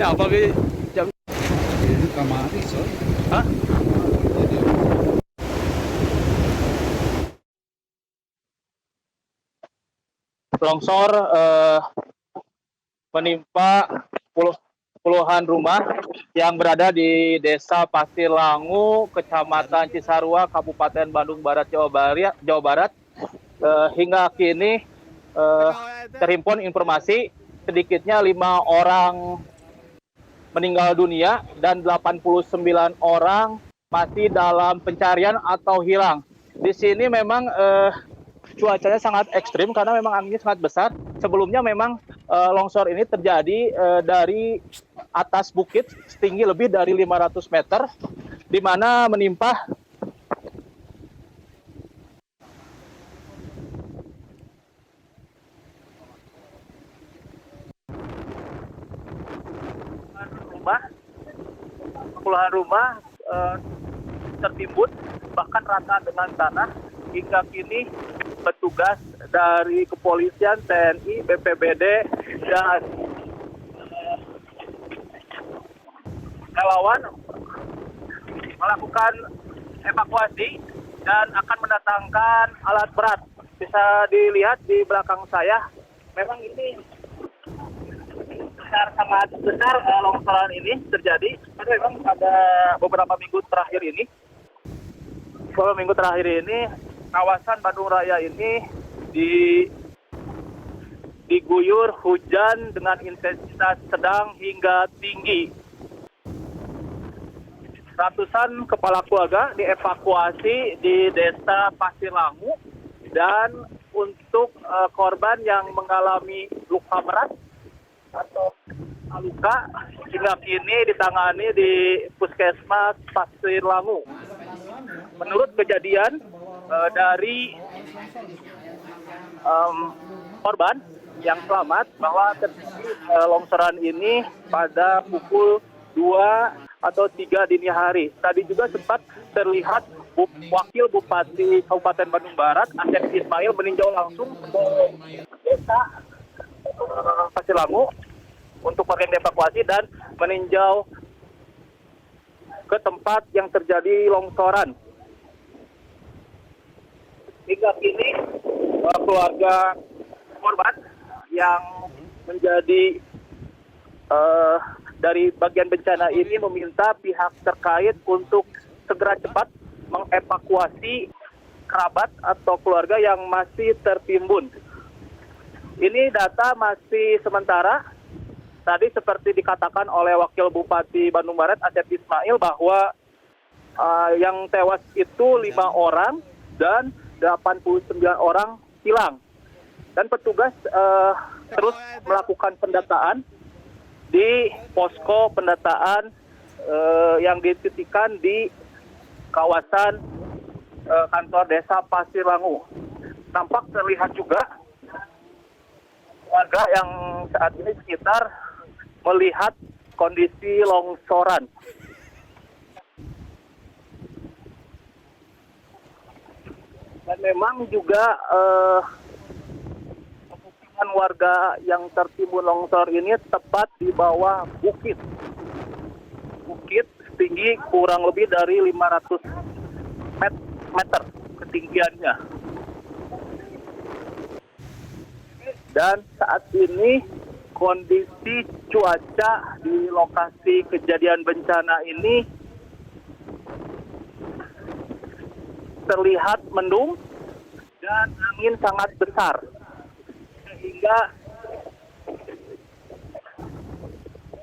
Apa bi jam? Ini kamari soy. Hah? Longsor menimpa puluhan rumah yang berada di Desa Pasir Langu, Kecamatan Cisarua, Kabupaten Bandung Barat, Jawa Barat. Hingga kini terhimpun informasi sedikitnya 5 orang meninggal dunia dan 89 orang masih dalam pencarian atau hilang. Di sini memang cuacanya sangat ekstrim karena memang anginnya sangat besar. Sebelumnya memang longsor ini terjadi dari atas bukit setinggi lebih dari 500 meter, di mana menimpa puluhan rumah tertimbun bahkan rata dengan tanah. Hingga kini petugas dari kepolisian, TNI, BPBD, dan relawan melakukan evakuasi dan akan mendatangkan alat berat. Bisa dilihat di belakang saya, memang ini sangat besar longsoran ini terjadi. Karena memang pada beberapa minggu terakhir ini, kawasan Bandung Raya ini diguyur hujan dengan intensitas sedang hingga tinggi. Ratusan kepala keluarga dievakuasi di Desa Pasir Langu, dan untuk korban yang mengalami luka berat atau luka hingga kini ditangani di Puskesmas Pasir Langu. Menurut kejadian dari korban yang selamat bahwa terjadi longsoran ini pada pukul 2 atau 3 dini hari. Tadi juga sempat terlihat Wakil Bupati Kabupaten Bandung Barat, Asep Ismail, meninjau langsung ke Desa Pasir Langu untuk bagian evakuasi dan meninjau ke tempat yang terjadi longsoran. Hingga kini keluarga korban yang menjadi dari bagian bencana ini meminta pihak terkait untuk segera cepat mengevakuasi kerabat atau keluarga yang masih tertimbun. Ini data masih sementara. Tadi seperti dikatakan oleh Wakil Bupati Bandung Barat, Asep Ismail, bahwa yang tewas itu 5 orang dan 89 orang hilang. Dan petugas terus melakukan pendataan di posko pendataan yang dititikkan di kawasan kantor Desa Pasir Langu. Nampak terlihat juga warga yang saat ini sekitar melihat kondisi longsoran. Dan memang juga pemukiman warga yang tertimbun longsor ini tepat di bawah bukit. Bukit setinggi kurang lebih dari 500 meter ketinggiannya. Dan saat ini kondisi cuaca di lokasi kejadian bencana ini terlihat mendung dan angin sangat besar, sehingga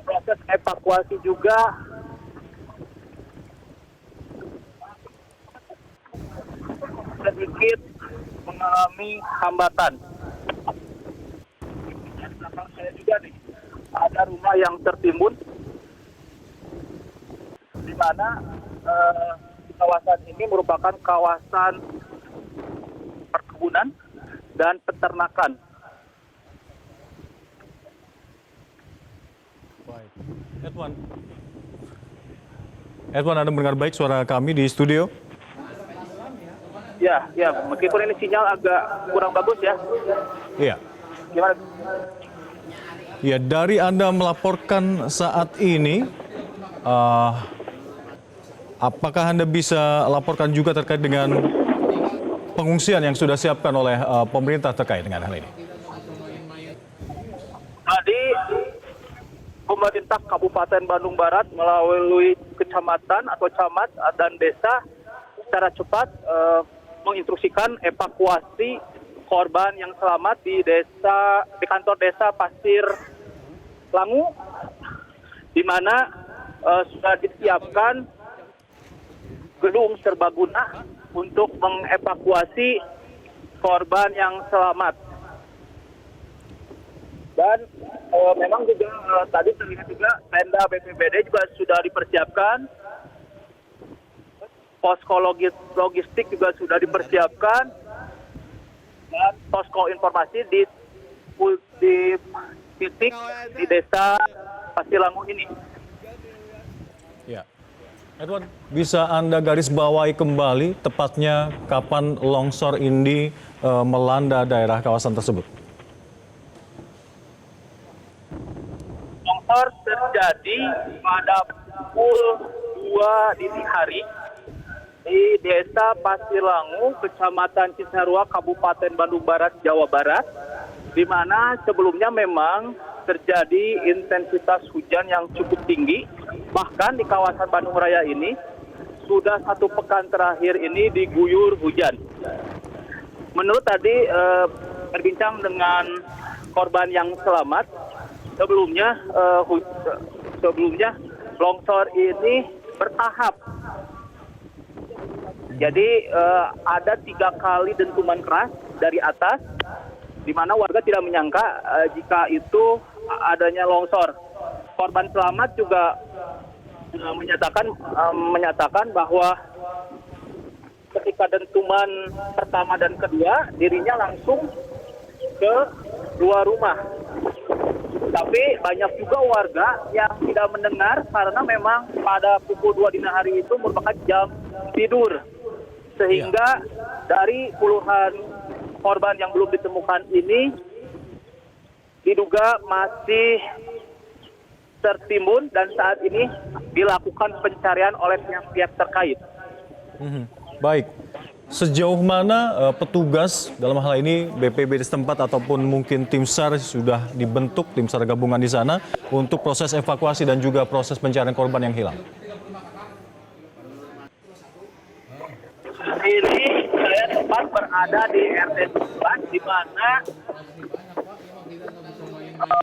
proses evakuasi juga sedikit mengalami hambatan. Di belakang saya juga nih ada rumah yang tertimbun, di mana kawasan ini merupakan kawasan perkebunan dan peternakan. Baik. Edwan, Anda mendengar baik suara kami di studio? Ya, meskipun ini sinyal agak kurang bagus ya. Iya. Gimana? Ya, dari Anda melaporkan saat ini, eh, apakah Anda bisa laporkan juga terkait dengan pengungsian yang sudah siapkan oleh pemerintah terkait dengan hal ini? Tadi pemerintah Kabupaten Bandung Barat melalui kecamatan atau camat dan desa secara cepat menginstruksikan evakuasi korban yang selamat di kantor desa Pasir Langu, di mana sudah disiapkan gedung serbaguna untuk mengevakuasi korban yang selamat. Dan memang juga tadi terlihat juga tenda BPBD juga sudah dipersiapkan, posko logistik juga sudah dipersiapkan, dan posko informasi di titik di desa Pasilangu ini. Ya. Edward, bisa Anda garis bawahi kembali tepatnya kapan longsor ini melanda daerah kawasan tersebut? Longsor terjadi pada pukul 2 dini hari di desa Pasilangu, Kecamatan Cisarua, Kabupaten Bandung Barat, Jawa Barat, di mana sebelumnya memang terjadi intensitas hujan yang cukup tinggi. Bahkan di kawasan Bandung Raya ini sudah 1 pekan terakhir ini diguyur hujan. Menurut tadi berbincang dengan korban yang selamat, sebelumnya longsor ini bertahap. Jadi ada 3 kali dentuman keras dari atas, di mana warga tidak menyangka jika itu adanya longsor. Korban selamat juga menyatakan bahwa ketika dentuman pertama dan kedua, dirinya langsung ke luar rumah. Tapi banyak juga warga yang tidak mendengar karena memang pada pukul 2 dini hari itu merupakan jam tidur. Sehingga dari puluhan korban yang belum ditemukan ini diduga masih tertimbun dan saat ini dilakukan pencarian oleh pihak-pihak terkait. Baik. Sejauh mana petugas dalam hal ini BPBD setempat ataupun mungkin tim SAR sudah dibentuk, tim SAR gabungan di sana untuk proses evakuasi dan juga proses pencarian korban yang hilang? Ini saya tepat berada di RT 11 di mana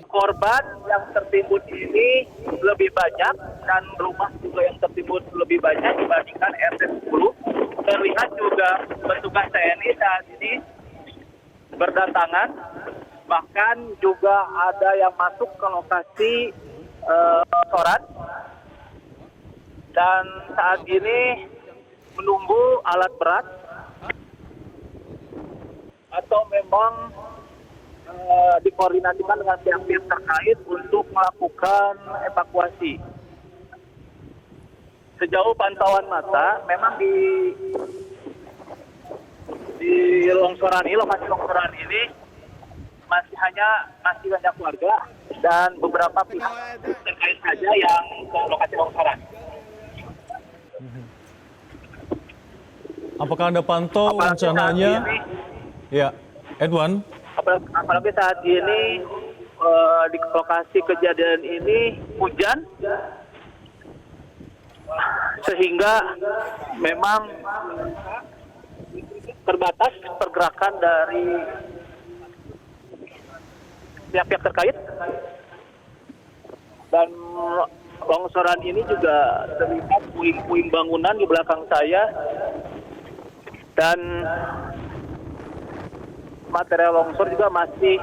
korban yang tertimbun ini lebih banyak dan rumah juga yang tertimbun lebih banyak dibandingkan RT 10. Terlihat juga petugas TNI saat ini berdatangan, bahkan juga ada yang masuk ke lokasi longsoran dan saat ini menunggu alat berat atau memang dikoordinasikan dengan pihak-pihak terkait untuk melakukan evakuasi. Sejauh pantauan mata, memang di longsoran ini, lokasi longsoran ini masih banyak warga dan beberapa pihak terkait saja yang ke lokasi longsoran. Apakah Anda pantau rencananya? Ya, Edwan. Apalagi saat ini di lokasi kejadian ini hujan, sehingga memang terbatas pergerakan dari pihak-pihak terkait. Dan longsoran ini juga terlihat puing-puing bangunan di belakang saya. Dan material longsor juga masih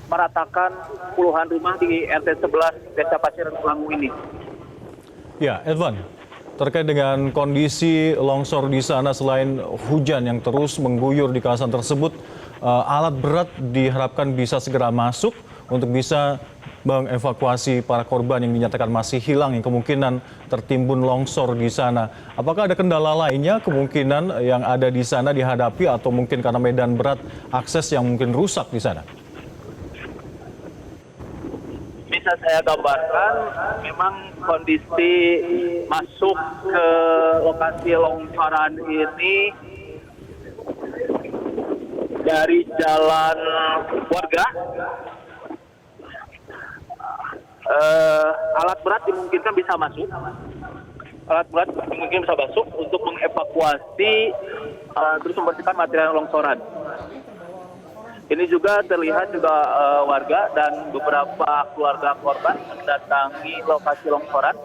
meratakan puluhan rumah di RT 11 Desa Pasir Langu ini. Ya, Edwan, terkait dengan kondisi longsor di sana selain hujan yang terus mengguyur di kawasan tersebut, alat berat diharapkan bisa segera masuk untuk bisa mengevakuasi para korban yang dinyatakan masih hilang yang kemungkinan tertimbun longsor di sana. Apakah ada kendala lainnya kemungkinan yang ada di sana dihadapi atau mungkin karena medan berat akses yang mungkin rusak di sana? bisa saya gambarkan, memang kondisi masuk ke lokasi longsoran ini dari jalan warga. Alat berat dimungkinkan bisa masuk. Alat berat mungkin bisa masuk untuk mengevakuasi terus membersihkan material longsoran. Ini juga terlihat juga warga dan beberapa keluarga korban mendatangi lokasi longsoran,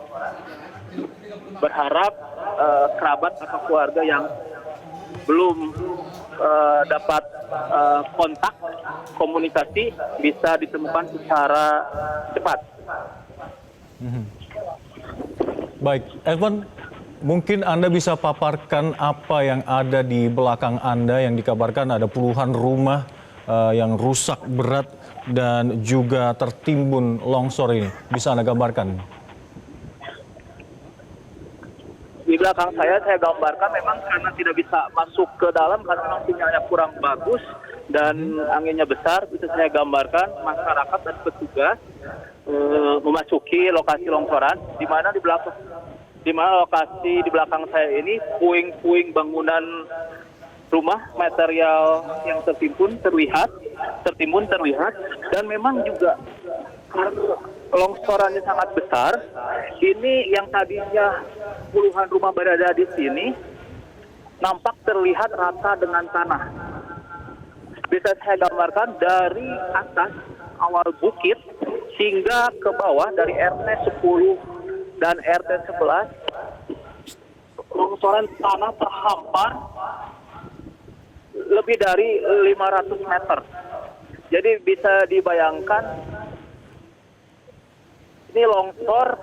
berharap kerabat atau keluarga yang belum dapat kontak komunikasi bisa ditemukan secara cepat. Baik, Edvan, mungkin Anda bisa paparkan apa yang ada di belakang Anda yang dikabarkan ada puluhan rumah yang rusak berat dan juga tertimbun longsor ini. Bisa Anda gambarkan? Di belakang saya gambarkan memang karena tidak bisa masuk ke dalam karena memang sinyalnya kurang bagus dan anginnya besar, bisa saya gambarkan masyarakat dan petugas memasuki lokasi longsoran, di mana lokasi di belakang saya ini puing-puing bangunan rumah, material yang tertimbun terlihat, dan memang juga karena longsorannya sangat besar, ini yang tadinya puluhan rumah berada di sini nampak terlihat rata dengan tanah. Bisa saya gambarkan dari atas awal bukit hingga ke bawah dari RT 10 dan RT 11, longsoran tanah terhampar lebih dari 500 meter. Jadi bisa dibayangkan ini longsor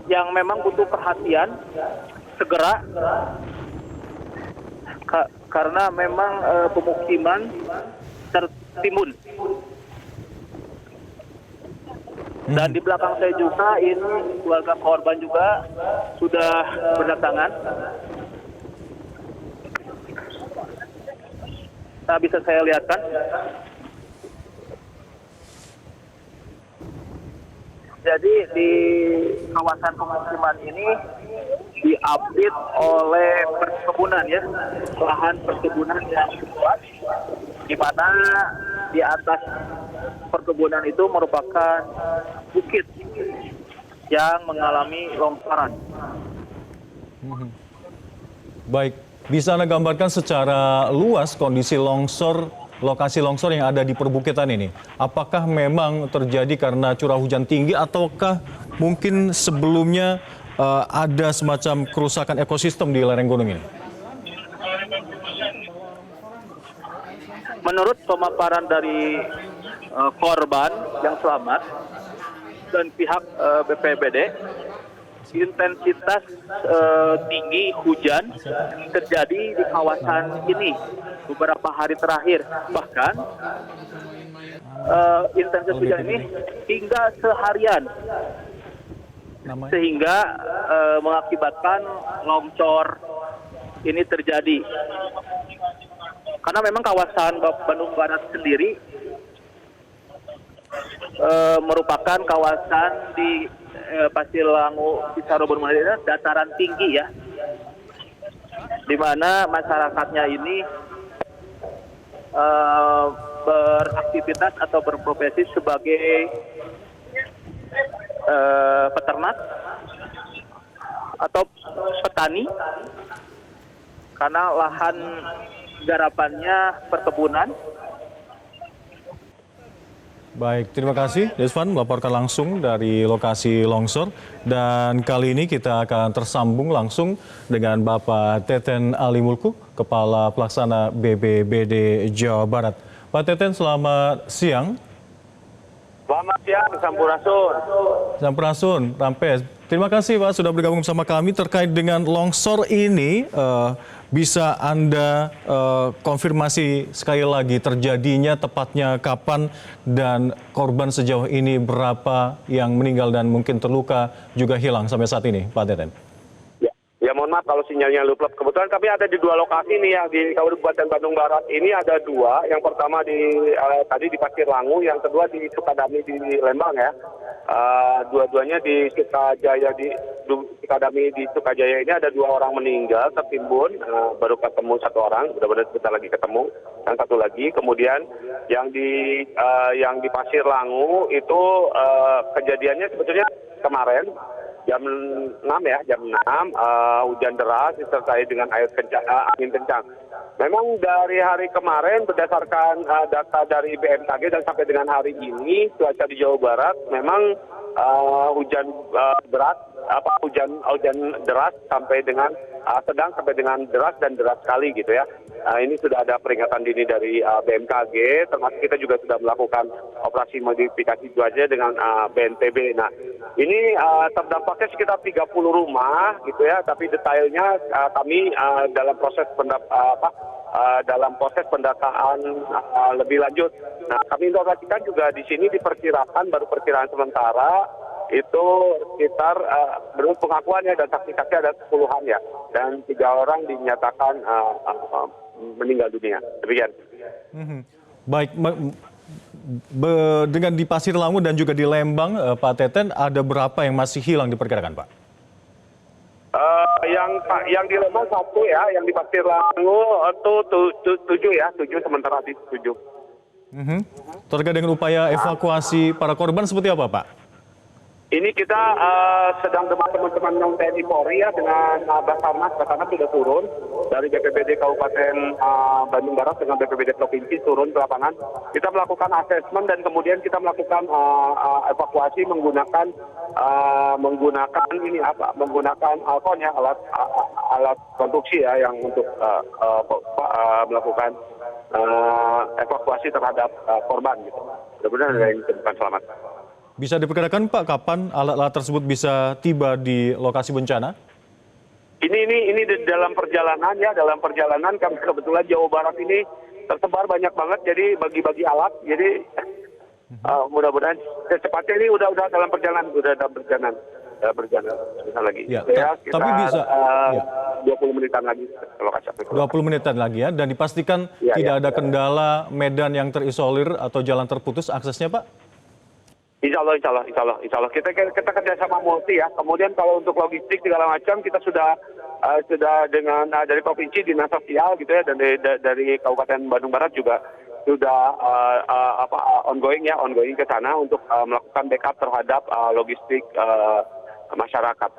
yang memang butuh perhatian segera karena memang pemukiman tertimbun. Dan di belakang saya juga ini keluarga korban juga sudah berdatangan. Nah, bisa saya lihatkan. Jadi di kawasan pemukiman ini diapit oleh perkebunan ya, lahan perkebunan yang luas, di mana di atas perkebunan itu merupakan bukit yang mengalami longsoran. Baik, bisa Anda gambarkan secara luas kondisi longsor, lokasi longsor yang ada di perbukitan ini? Apakah memang terjadi karena curah hujan tinggi ataukah mungkin sebelumnya ada semacam kerusakan ekosistem di lereng gunung ini? Menurut pemaparan dari korban yang selamat dan pihak BPBD, intensitas tinggi hujan terjadi di kawasan ini beberapa hari terakhir. Bahkan intensitas hujan ini hingga seharian, sehingga mengakibatkan longsor ini terjadi. Karena memang kawasan Bandung Barat sendiri merupakan kawasan di Pasir Langu, Cisarua, Bandung, dataran tinggi ya, di mana masyarakatnya ini beraktivitas atau berprofesi sebagai peternak atau petani, karena lahan garapannya perkebunan. Baik, terima kasih Desvan melaporkan langsung dari lokasi longsor. Dan kali ini kita akan tersambung langsung dengan Bapak Teten Ali Mulku, Kepala Pelaksana BPBD Jawa Barat. Pak Teten, selamat siang. Selamat siang, Sampurasun. Sampurasun, Rampes. Terima kasih Pak sudah bergabung bersama kami terkait dengan longsor ini. Bisa Anda konfirmasi sekali lagi terjadinya tepatnya kapan dan korban sejauh ini berapa yang meninggal dan mungkin terluka juga hilang sampai saat ini, Pak Teten? Ya mohon maaf kalau sinyalnya luplep. Kebetulan kami ada di 2 lokasi nih ya di Kabupaten Bandung Barat. Ini ada 2. Yang pertama tadi di Pasir Langu, yang kedua di Sukadami di Lembang ya. Dua-duanya di Sukajaya Sukadami di Sukajaya ini ada 2 orang meninggal tertimbun. Baru ketemu 1 orang, mudah-mudahan sebentar lagi ketemu. Yang 1 lagi. Kemudian yang di Pasir Langu itu kejadiannya sebetulnya kemarin jam 6 ya, jam 6 hujan deras disertai dengan angin kencang. Memang dari hari kemarin berdasarkan data dari BMKG dan sampai dengan hari ini cuaca di Jawa Barat memang hujan berat, hujan deras sampai dengan sedang sampai dengan deras dan deras sekali gitu ya. Ini sudah ada peringatan dini dari BMKG, termasuk kita juga sudah melakukan operasi modifikasi cuaca dengan BNPB. Nah, ini terdampaknya sekitar 30 rumah gitu ya, tapi detailnya kami dalam proses pendataan lebih lanjut. Nah, kami informasikan juga di sini diperkirakan, baru perkiraan sementara itu sekitar menurut pengakuannya dan saksi-saksi ada 10-an ya, dan 3 orang dinyatakan meninggal dunia. Demikian. Baik, dengan di Pasir Langu dan juga di Lembang, Pak Teten, ada berapa yang masih hilang diperkirakan, Pak? Yang di Lembang 1 ya, yang di Pasir Langu itu 7 ya, 7 sementara di 7. Terkait dengan upaya evakuasi para korban seperti apa, Pak? Ini kita sedang dengan teman-teman non TNI Polri ya, dengan Basarnas sudah turun dari BPBD Kabupaten Bandung Barat dengan BPBD Provinsi turun ke lapangan. Kita melakukan asesmen dan kemudian kita melakukan evakuasi menggunakan alkon ya, alat konstruksi ya, yang untuk melakukan evakuasi terhadap korban gitu. Mudah-mudahan ada yang ditemukan selamat. Bisa diperkirakan Pak, kapan alat-alat tersebut bisa tiba di lokasi bencana? Ini di dalam perjalanan ya, kami kebetulan Jawa Barat ini tersebar banyak banget, jadi bagi-bagi alat, jadi mudah-mudahan secepatnya ini udah dalam perjalanan, sebentar lagi. Ya, Kita, tapi bisa 20 menitan lagi ke lokasi. 20 menitan lagi ya, dan dipastikan tidak ada kendala medan yang terisolir atau jalan terputus aksesnya, Pak? Insya Allah. Kita kerjasama multi ya. Kemudian kalau untuk logistik segala macam kita sudah dengan dari provinsi, dinas sosial gitu ya, dan dari Kabupaten Bandung Barat juga sudah ongoing ke sana untuk melakukan backup terhadap logistik masyarakat.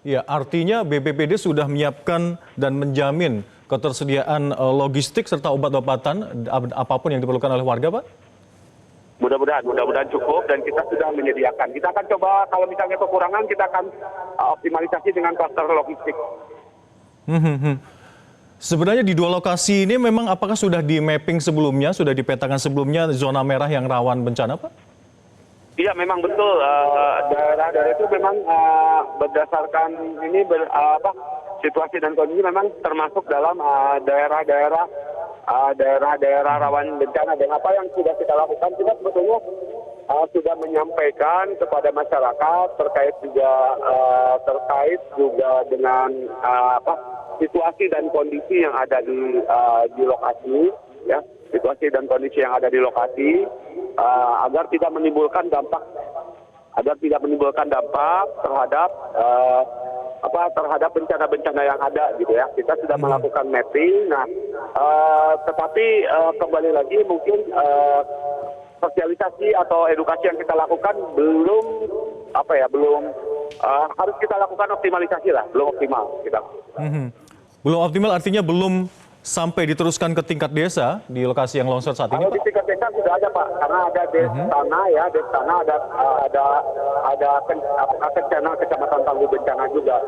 Ya, artinya BPBD sudah menyiapkan dan menjamin ketersediaan logistik serta obat-obatan apapun yang diperlukan oleh warga, Pak? Mudah-mudahan cukup, dan kita sudah menyediakan. Kita akan coba kalau misalnya kekurangan kita akan optimalisasi dengan kluster logistik. Sebenarnya di 2 lokasi ini memang apakah sudah di mapping sebelumnya, sudah dipetakan sebelumnya zona merah yang rawan bencana, Pak? Iya, memang betul. Daerah-daerah itu memang berdasarkan ini situasi dan kondisi memang termasuk dalam daerah-daerah rawan bencana. Dan apa yang sudah kita lakukan, kita sebetulnya sudah menyampaikan kepada masyarakat terkait juga dengan situasi dan kondisi yang ada di lokasi ya, situasi dan kondisi yang ada di lokasi agar tidak menimbulkan dampak terhadap bencana-bencana yang ada gitu ya. Kita sudah melakukan mapping. Nah, tetapi kembali lagi mungkin sosialisasi atau edukasi yang kita lakukan belum harus kita lakukan optimalisasi lah, belum optimal kita. Belum optimal artinya belum sampai diteruskan ke tingkat desa di lokasi yang longsor saat ini, Pak? Pak? Di tingkat desa sudah ada, Pak, karena ada desa ada kencana kecamatan Tangguh Bencana juga.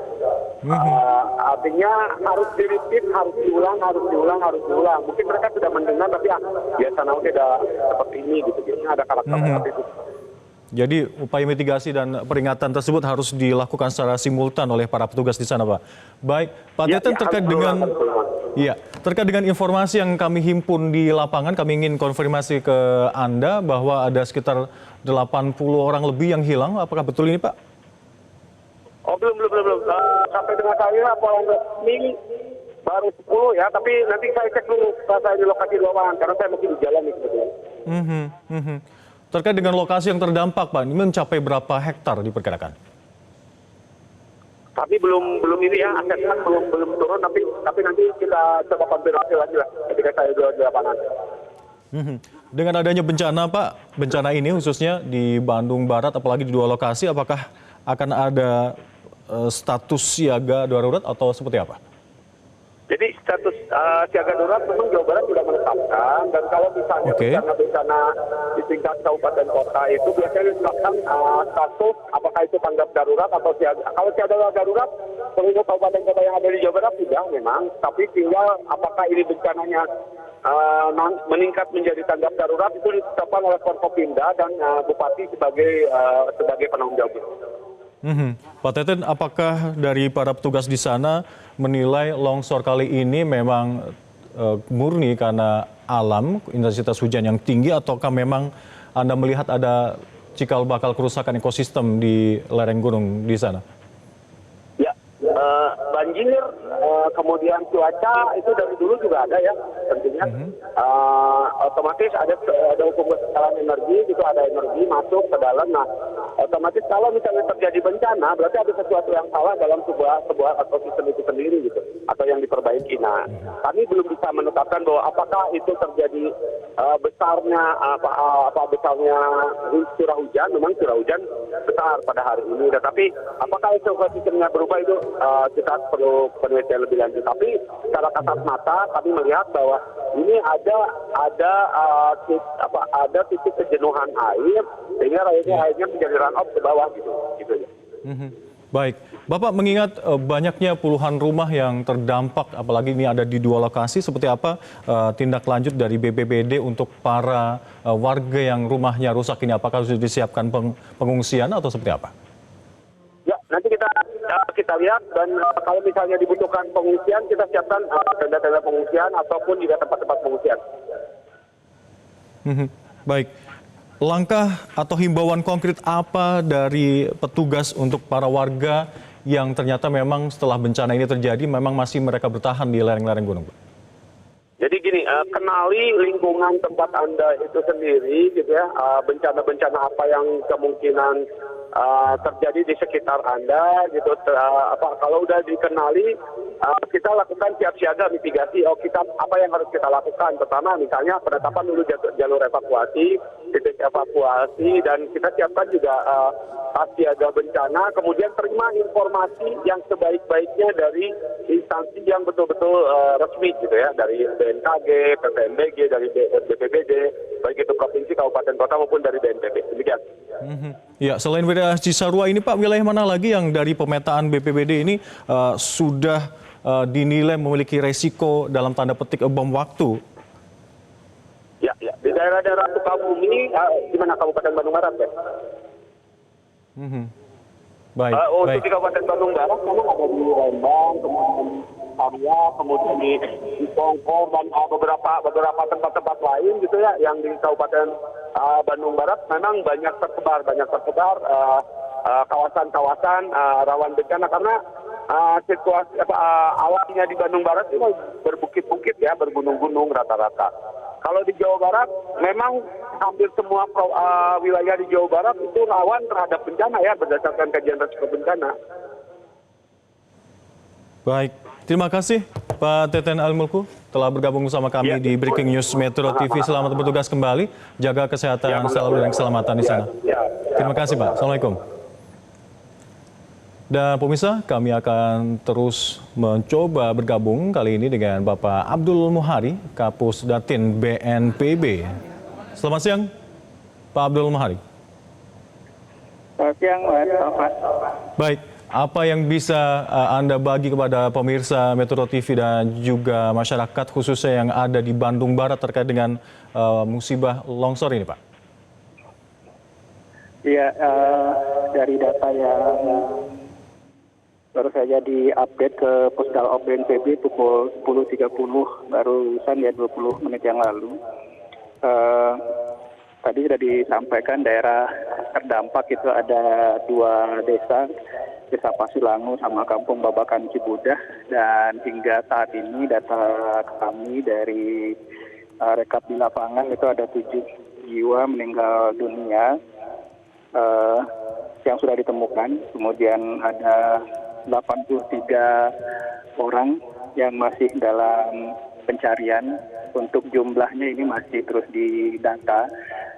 Artinya harus di-repeat, harus diulang. Mungkin mereka sudah mendengar, tapi biasa udah seperti ini gitu. Biasanya ada karakter seperti itu. Jadi upaya mitigasi dan peringatan tersebut harus dilakukan secara simultan oleh para petugas di sana, Pak. Baik, Pak Teten, terkait dengan informasi yang kami himpun di lapangan, kami ingin konfirmasi ke Anda bahwa ada sekitar 80 orang lebih yang hilang. Apakah betul ini, Pak? Oh belum. Sampai dengan saya laporan resmi baru 10 ya, tapi nanti saya cek dulu saya di lokasi lapangan karena saya masih di jalan nih kebetulan. Terkait dengan lokasi yang terdampak, Pak, ini mencapai berapa hektar diperkirakan? Tapi belum ini ya, asetnya belum turun, tapi nanti kita coba konfirmasi lagi lah ketika saya di lapangan. Dengan adanya bencana, Pak, bencana ini khususnya di Bandung Barat, apalagi di 2 lokasi, apakah akan ada status siaga darurat atau seperti apa? Jadi status siaga darurat memang Jawa Barat sudah menetapkan, dan kalau misalnya bencana di tingkat kabupaten kota itu biasanya ditetapkan status apakah itu tanggap darurat atau siaga. Kalau siaga darurat seluruh kabupaten kota yang ada di Jawa Barat sudah memang, tapi tinggal apakah ini bencananya meningkat menjadi tanggap darurat itu ditetapkan oleh Forkopimda dan Bupati sebagai penanggung jawab. Pak Teten, apakah dari para petugas di sana menilai longsor kali ini memang murni karena alam, intensitas hujan yang tinggi, ataukah memang Anda melihat ada cikal bakal kerusakan ekosistem di lereng gunung di sana? Ya, banjir, kemudian cuaca itu dari dulu juga ada ya tentunya. Otomatis ada pembekalan energi, itu ada energi masuk ke dalam. Nah, otomatis kalau misalnya terjadi bencana, berarti ada sesuatu yang salah dalam sebuah ekosistem itu sendiri gitu, atau yang diperbaiki. Nah, kami belum bisa menetapkan bahwa apakah itu terjadi besarnya curah hujan. Memang curah hujan besar pada hari ini, tetapi apakah itu ekosistemnya berubah itu kita perlu penelitian lebih lanjut. Tapi secara kasat mata kami melihat bahwa ini ada titik kejenuhan air sehingga airnya menjadi run off ke bawah gitu ya. Baik, Bapak mengingat banyaknya puluhan rumah yang terdampak, apalagi ini ada di 2 lokasi, seperti apa tindak lanjut dari BPBD untuk para warga yang rumahnya rusak ini? Apakah sudah disiapkan pengungsian atau seperti apa? Ya, nanti kita lihat, dan kalau misalnya dibutuhkan pengungsian, kita siapkan tenda-tenda pengungsian ataupun juga tempat-tempat pengungsian. Baik. Langkah atau himbauan konkret apa dari petugas untuk para warga yang ternyata memang setelah bencana ini terjadi memang masih mereka bertahan di lereng-lereng gunung, Pak? Jadi gini, kenali lingkungan tempat Anda itu sendiri gitu ya, bencana-bencana apa yang kemungkinan terjadi di sekitar Anda gitu. Kalau udah dikenali, kita lakukan siap siaga mitigasi. Apa yang harus kita lakukan? Pertama, misalnya penetapan dulu jalur evakuasi, titik evakuasi, dan kita siapkan juga siaga bencana. Kemudian terima informasi yang sebaik-baiknya dari instansi yang betul-betul resmi gitu ya, dari BMKG, PVMBG, dari BPBD, baik itu provinsi, kabupaten, kota maupun dari BNPB. Demikian. Ya, selain wilayah Cisarua ini, Pak, wilayah mana lagi yang dari pemetaan BPBD ini sudah dinilai memiliki resiko dalam tanda petik bom waktu? Ya, di daerah-daerah Sukabumi, di mana Kabupaten Bandung Barat ya? Baik. Untuk di Kabupaten Bandung Barat, memang ada di Lembang, kemudian di Arya, kemudian di Pongkor, dan beberapa tempat-tempat lain gitu ya, yang di Kabupaten Bandung Barat memang banyak tersebar kawasan-kawasan rawan bencana karena situasi alamnya di Bandung Barat itu berbukit-bukit ya, bergunung-gunung rata-rata. Kalau di Jawa Barat memang hampir semua wilayah di Jawa Barat itu rawan terhadap bencana ya, berdasarkan kajian risiko bencana. Baik, terima kasih Pak Teten Al-Mulku telah bergabung bersama kami di Breaking News Metro TV. Selamat bertugas kembali, jaga kesehatan selalu dan keselamatan di sana. Terima kasih Pak, Assalamualaikum. Dan pemirsa, kami akan terus mencoba bergabung kali ini dengan Bapak Abdul Muhari, Kapus Datin BNPB. Selamat siang, Pak Abdul Muhari. Selamat siang, Mas. Baik, apa yang bisa Anda bagi kepada pemirsa Metro TV dan juga masyarakat khususnya yang ada di Bandung Barat terkait dengan musibah longsor ini, Pak? Iya, dari data yang baru saja diupdate ke Pusdalop BNPB pukul 10.30 barusan ya 20 menit yang lalu. Tadi sudah disampaikan daerah terdampak itu ada 2 desa, Desa Pasilangu sama Kampung Babakan Cibudah, dan hingga saat ini data kami dari rekap di lapangan itu ada 7 jiwa meninggal dunia yang sudah ditemukan, kemudian ada 83 orang yang masih dalam pencarian. Untuk jumlahnya ini masih terus didata.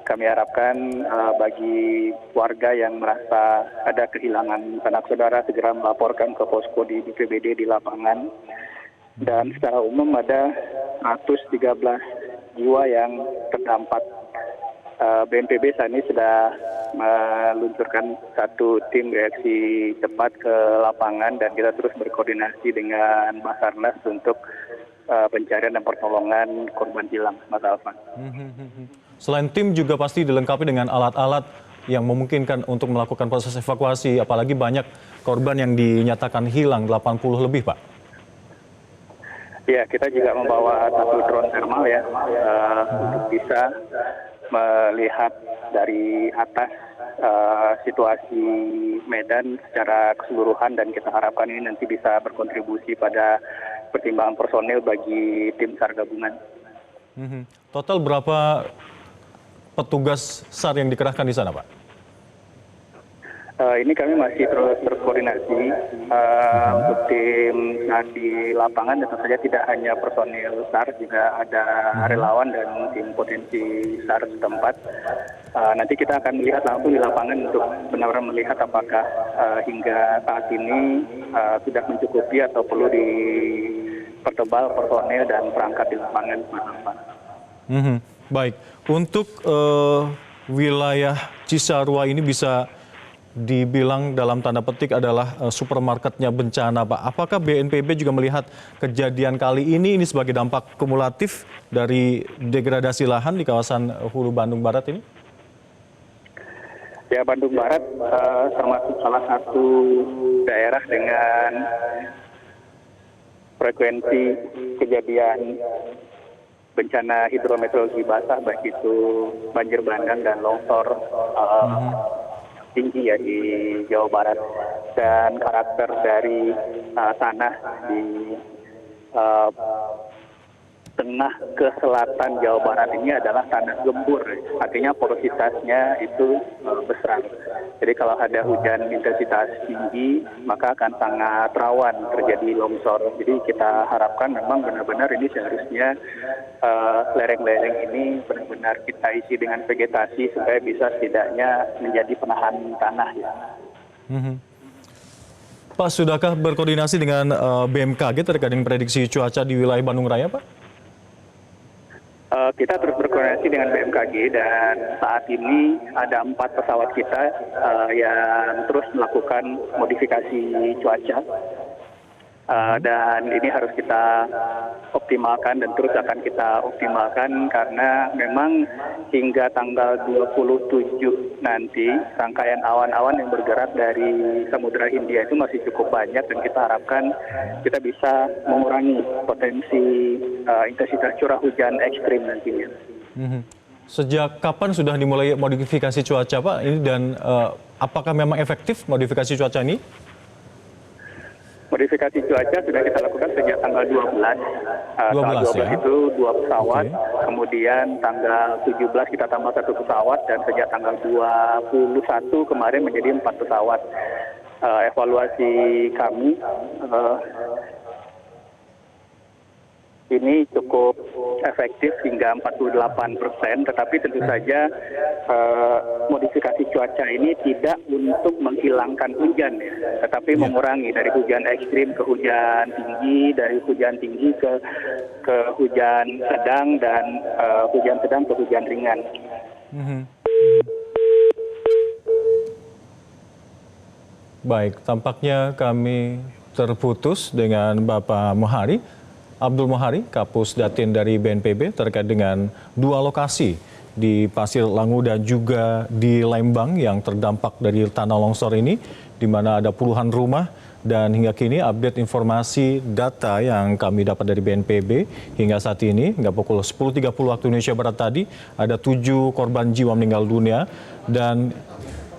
Kami harapkan bagi warga yang merasa ada kehilangan sanak saudara segera melaporkan ke posko di BPBD di lapangan. Dan secara umum ada 113 jiwa yang terdampak. BNPB saat ini sudah meluncurkan 1 tim reaksi cepat ke lapangan dan kita terus berkoordinasi dengan Basarnas untuk pencarian dan pertolongan korban hilang, Mas Alvan. Selain tim juga pasti dilengkapi dengan alat-alat yang memungkinkan untuk melakukan proses evakuasi, apalagi banyak korban yang dinyatakan hilang, 80 lebih, Pak. Ya, kita juga membawa 1 drone thermal ya, untuk bisa melihat dari atas situasi Medan secara keseluruhan, dan kita harapkan ini nanti bisa berkontribusi pada pertimbangan personil bagi tim SAR gabungan. Total berapa petugas SAR yang dikerahkan di sana, Pak? Ini kami masih terus berkoordinasi untuk tim SAR di lapangan, dan tentu saja tidak hanya personil SAR, juga ada relawan dan tim potensi SAR setempat. Nanti kita akan melihat langsung di lapangan untuk benar-benar melihat apakah hingga saat ini sudah mencukupi atau perlu dipertebal personil dan perangkat di lapangan. Baik, untuk wilayah Cisarua ini bisa dibilang dalam tanda petik adalah supermarketnya bencana, Pak. Apakah BNPB juga melihat kejadian kali ini sebagai dampak kumulatif dari degradasi lahan di kawasan Hulu Bandung Barat ini? Ya, Bandung Barat termasuk salah satu daerah dengan frekuensi kejadian bencana hidrometeorologi basah, baik itu banjir bandang dan longsor tinggi ya di Jawa Barat. Dan karakter dari tanah di tengah ke selatan Jawa Barat ini adalah tanah gembur, artinya porositasnya itu besar. Jadi kalau ada hujan intensitas tinggi, maka akan sangat rawan terjadi longsor. Jadi kita harapkan memang benar-benar ini seharusnya lereng-lereng ini benar-benar kita isi dengan vegetasi supaya bisa setidaknya menjadi penahan tanah ya. Pak, sudahkah berkoordinasi dengan BMKG terkait dengan prediksi cuaca di wilayah Bandung Raya, Pak? Kita terus berkoordinasi dengan BMKG, dan saat ini ada 4 pesawat kita yang terus melakukan modifikasi cuaca. Dan ini harus kita optimalkan dan terus akan kita optimalkan, karena memang hingga tanggal 27 nanti rangkaian awan-awan yang bergerak dari Samudra Hindia itu masih cukup banyak, dan kita harapkan kita bisa mengurangi potensi intensitas curah hujan ekstrim nantinya. Sejak kapan sudah dimulai modifikasi cuaca, Pak? Ini dan apakah memang efektif modifikasi cuaca ini? Modifikasi cuaca sudah kita lakukan sejak tanggal 12. Tanggal 12 ya? Itu 2 pesawat, kemudian tanggal 17 kita tambah 1 pesawat, dan sejak tanggal 21 kemarin menjadi 4 pesawat. Evaluasi kami ini cukup efektif hingga 48%, tetapi tentu saja modifikasi cuaca ini tidak untuk menghilangkan hujan ya, tetapi mengurangi dari hujan ekstrim ke hujan tinggi, dari hujan tinggi ke hujan sedang, dan hujan sedang ke hujan ringan. Baik, tampaknya kami terputus dengan Bapak Abdul Mohari, Kapus Datin dari BNPB, terkait dengan 2 lokasi di Pasir Langu dan juga di Lembang yang terdampak dari tanah longsor ini. di mana ada puluhan rumah. Dan hingga kini update informasi data yang kami dapat dari BNPB hingga saat ini, hingga pukul 10.30 waktu Indonesia Barat tadi, ada 7 korban jiwa meninggal dunia dan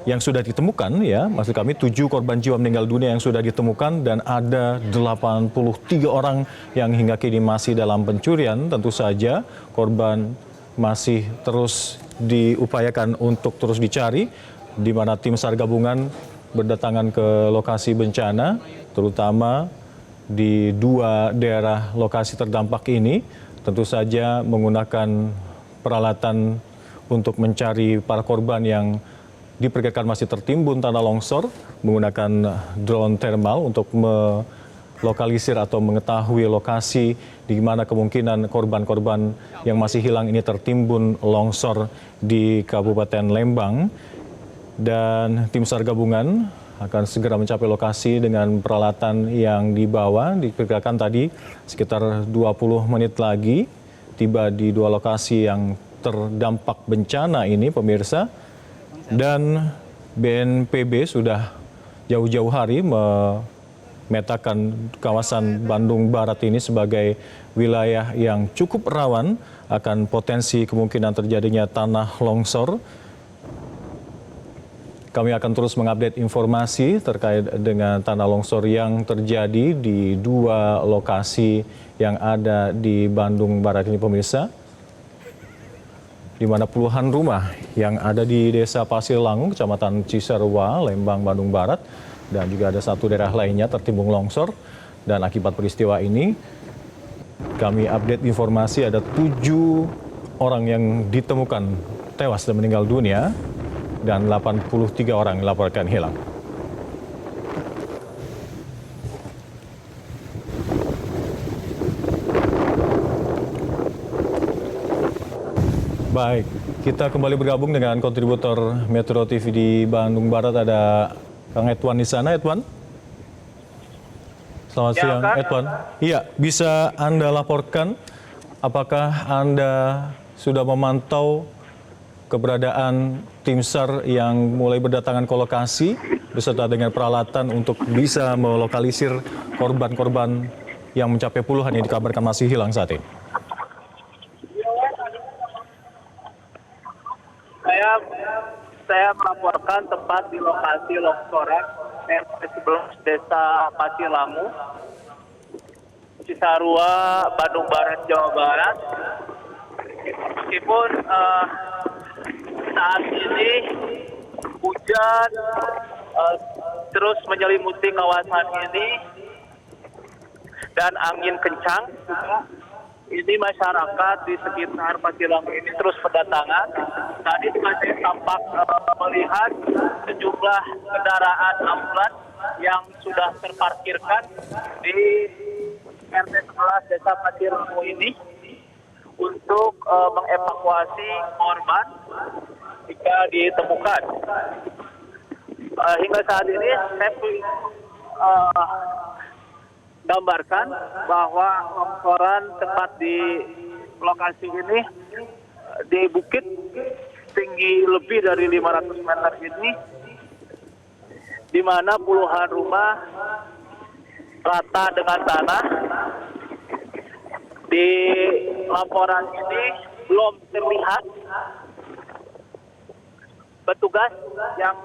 yang sudah ditemukan ya, maksud kami 7 korban jiwa meninggal dunia yang sudah ditemukan dan ada 83 orang yang hingga kini masih dalam pencurian. Tentu saja korban masih terus diupayakan untuk terus dicari, di mana tim SAR gabungan berdatangan ke lokasi bencana, terutama di 2 daerah lokasi terdampak ini, tentu saja menggunakan peralatan untuk mencari para korban yang diperkirakan masih tertimbun tanah longsor, menggunakan drone thermal untuk melokalisir atau mengetahui lokasi di mana kemungkinan korban-korban yang masih hilang ini tertimbun longsor di Kabupaten Lembang. Dan tim SAR gabungan akan segera mencapai lokasi dengan peralatan yang dibawa. Diperkirakan tadi sekitar 20 menit lagi tiba di 2 lokasi yang terdampak bencana ini, pemirsa. Dan BNPB sudah jauh-jauh hari memetakan kawasan Bandung Barat ini sebagai wilayah yang cukup rawan akan potensi kemungkinan terjadinya tanah longsor. Kami akan terus mengupdate informasi terkait dengan tanah longsor yang terjadi di 2 lokasi yang ada di Bandung Barat ini, pemirsa. Di mana puluhan rumah yang ada di Desa Pasir Langu, Kecamatan Cisarua, Lembang, Bandung Barat, dan juga ada 1 daerah lainnya tertimbun longsor. Dan akibat peristiwa ini, kami update informasi ada 7 orang yang ditemukan tewas dan meninggal dunia, dan 83 orang dilaporkan hilang. Baik, kita kembali bergabung dengan kontributor Metro TV di Bandung Barat, ada Kang Edwan di sana. Edwan? Selamat siang, Edwan. Iya, bisa Anda laporkan apakah Anda sudah memantau keberadaan tim SAR yang mulai berdatangan ke lokasi beserta dengan peralatan untuk bisa melokalisir korban-korban yang mencapai puluhan yang dikabarkan masih hilang saat ini? Saya melaporkan tepat di lokasi longsoran RT 11 Desa Pasir Langu, Cisarua, Bandung Barat, Jawa Barat. Meskipun saat ini hujan terus menyelimuti kawasan ini dan angin kencang, ini masyarakat di sekitar Pasir Langu ini terus berdatangan. Tadi masih tampak melihat sejumlah kendaraan ambulans yang sudah terparkirkan di RT 11 Desa Pasir Langu ini untuk mengevakuasi korban jika ditemukan. Hingga saat ini saya gambarkan bahwa longsoran tepat di lokasi ini di bukit tinggi lebih dari 500 meter ini, di mana puluhan rumah rata dengan tanah. Di laporan ini belum terlihat petugas yang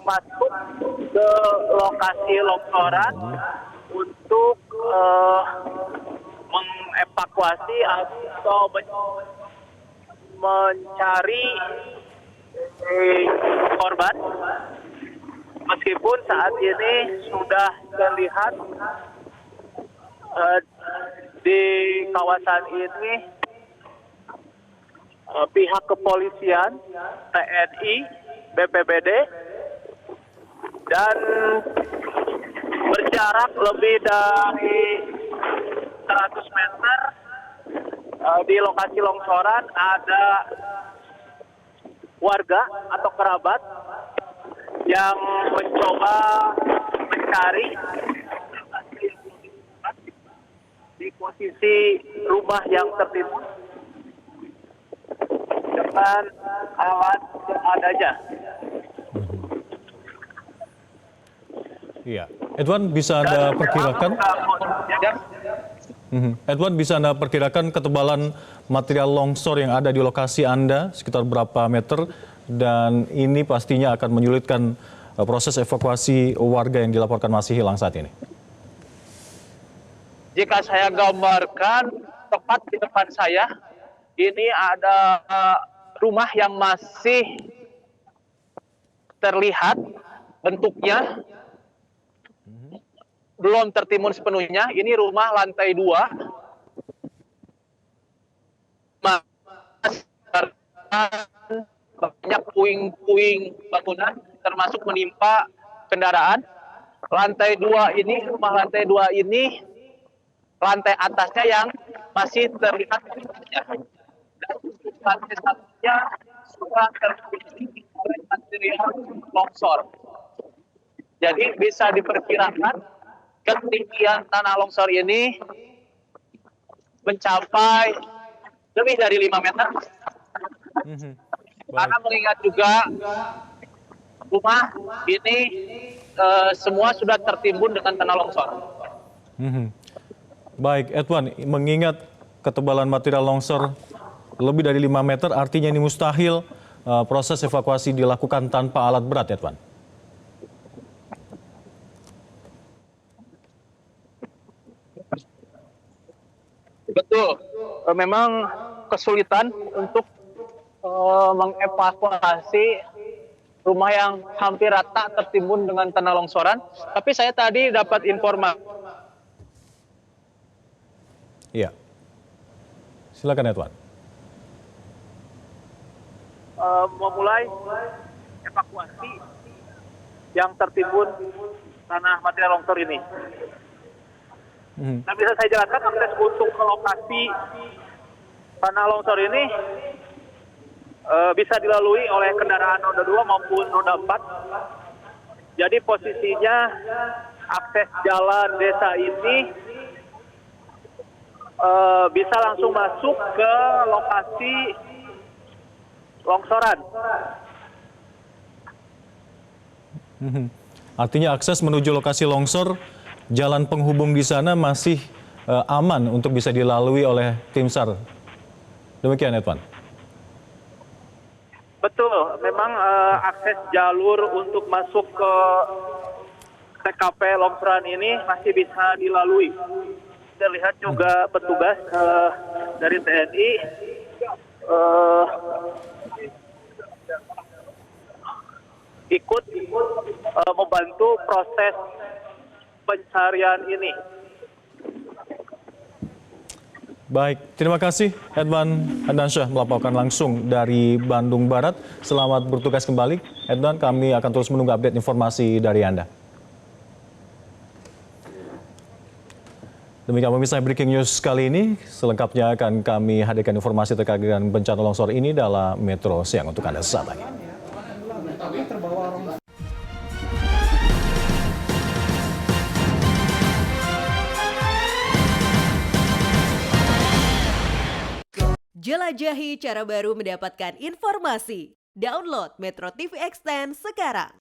masuk ke lokasi longsoran untuk mengevakuasi atau mencari korban. Meskipun saat ini sudah terlihat di kawasan ini pihak kepolisian, TNI, BPBD, dan berjarak lebih dari 100 meter di lokasi longsoran ada warga atau kerabat yang mencoba mencari di posisi rumah yang tertimbun dengan alat seadanya. Iya, Edwan bisa Anda perkirakan? Edwan, bisa Anda perkirakan ketebalan material longsor yang ada di lokasi Anda sekitar berapa meter, dan ini pastinya akan menyulitkan proses evakuasi warga yang dilaporkan masih hilang saat ini. Jika saya gambarkan tepat di depan saya, ini ada rumah yang masih terlihat bentuknya belum tertimbun sepenuhnya. Ini rumah lantai 2. Banyak puing-puing bangunan termasuk menimpa kendaraan. Lantai 2 ini, rumah lantai 2 ini, lantai atasnya yang masih terlihat. Dan lantai satunya sudah terkunci oleh material longsor. Jadi bisa diperkirakan ketinggian tanah longsor ini mencapai lebih dari 5 meter. Karena mengingat juga rumah ini semua sudah tertimbun dengan tanah longsor. Baik, Edwan, mengingat ketebalan material longsor lebih dari 5 meter, artinya ini mustahil proses evakuasi dilakukan tanpa alat berat, Edwan. Betul, memang kesulitan untuk mengevakuasi rumah yang hampir rata tertimbun dengan tanah longsoran. Tapi saya tadi dapat informasi. Iya, silakan Edwan. Memulai evakuasi yang tertimbun tanah material longsor ini. Dan bisa saya jelaskan, akses untuk ke lokasi tanah longsor ini bisa dilalui oleh kendaraan roda 2 maupun roda 4. Jadi posisinya akses jalan desa ini bisa langsung masuk ke lokasi longsoran. Artinya akses menuju lokasi longsor, jalan penghubung di sana masih aman untuk bisa dilalui oleh tim SAR. Demikian, Edwan. Betul, memang akses jalur untuk masuk ke TKP longsoran ini masih bisa dilalui. Kita lihat juga petugas dari TNI ikut membantu proses pencarian ini. Baik, terima kasih Edwan Handansyah melaporkan langsung dari Bandung Barat. Selamat bertugas kembali. Edwan, kami akan terus menunggu update informasi dari Anda. Demikian pemirsa Breaking News kali ini. Selengkapnya akan kami hadirkan informasi terkait dengan bencana longsor ini dalam Metro Siang untuk Anda sesaat lagi. Jelajahi cara baru mendapatkan informasi. Download Metro TV Extend sekarang.